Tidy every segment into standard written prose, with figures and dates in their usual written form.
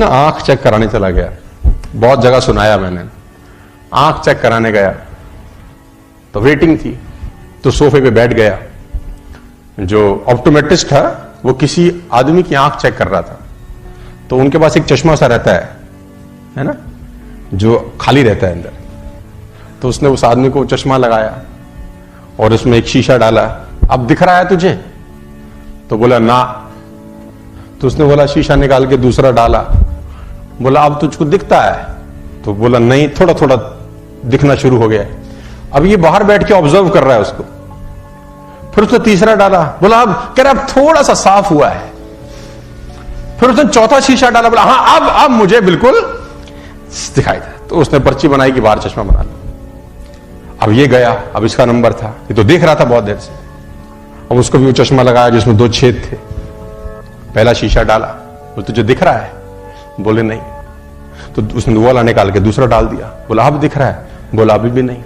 ना आंख चेक कराने चला गया, बहुत जगह सुनाया मैंने। आंख चेक कराने गया तो वेटिंग थी, तो सोफे पे बैठ गया। जो ऑप्टोमेट्रिस्ट था वो किसी आदमी की आंख चेक कर रहा था, तो उनके पास एक चश्मा सा रहता है ना, जो खाली रहता है अंदर। तो उसने उस आदमी को चश्मा लगाया और उसमें एक शीशा डाला। अब दिख रहा है तुझे? तो बोला ना। तो उसने बोला शीशा निकाल के दूसरा डाला। बोला अब तुझको दिखता है? तो बोला नहीं, थोड़ा थोड़ा दिखना शुरू हो गया। अब ये बाहर बैठ के ऑब्जर्व कर रहा है उसको। फिर उसने तीसरा डाला। बोला अब कह रहा अब थोड़ा सा साफ हुआ है। फिर उसने चौथा शीशा डाला। बोला हाँ अब मुझे बिल्कुल दिखाई दे। तो उसने पर्ची बनाई कि बाहर चश्मा बना लो। अब ये गया, अब इसका नंबर था, ये तो देख रहा था बहुत देर से। अब उसको भी वो चश्मा लगाया जिसमें 2 छेद थे। पहला शीशा डाला, बोले तुझे दिख रहा है? बोले नहीं। तो उसने वाला निकाल के दूसरा डाल दिया। बोला अब दिख रहा है? बोला अभी भी नहीं।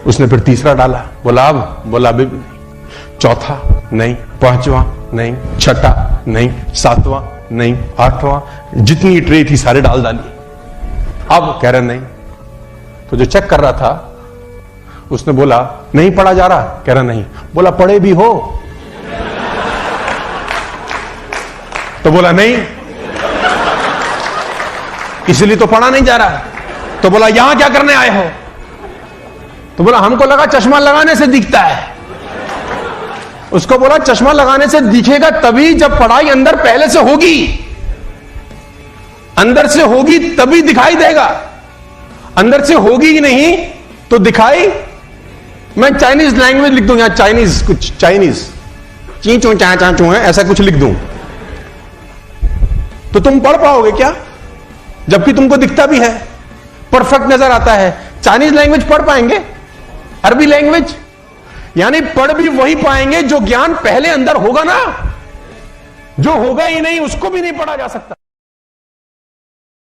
उसने फिर तीसरा डाला। बोला अब? बोला अभी भी नहीं। चौथा नहीं, पांचवा नहीं, छठा नहीं, सातवां नहीं, आठवां, जितनी ट्रे थी सारे डाल डाली। अब कह रहे नहीं। तो जो चेक कर रहा था उसने बोला नहीं पढ़ा जा रहा? कह रहा नहीं। बोला पढ़े भी हो? तो बोला नहीं, इसलिए तो पढ़ा नहीं जा रहा। तो बोला यहां क्या करने आए हो? तो बोला हमको लगा चश्मा लगाने से दिखता है। उसको बोला चश्मा लगाने से दिखेगा तभी जब पढ़ाई अंदर पहले से होगी, अंदर से होगी तभी दिखाई देगा। अंदर से होगी ही नहीं तो दिखाई। मैं चाइनीज लैंग्वेज लिख दूं यहां, चाइनीज, कुछ चाइनीज ची चू चा चा चू है, ऐसा कुछ लिख दूं तो तुम पढ़ पाओगे क्या? जबकि तुमको दिखता भी है, परफेक्ट नजर आता है। चाइनीज लैंग्वेज पढ़ पाएंगे? अरबी लैंग्वेज? यानी पढ़ भी वही पाएंगे जो ज्ञान पहले अंदर होगा ना। जो होगा ही नहीं उसको भी नहीं पढ़ा जा सकता।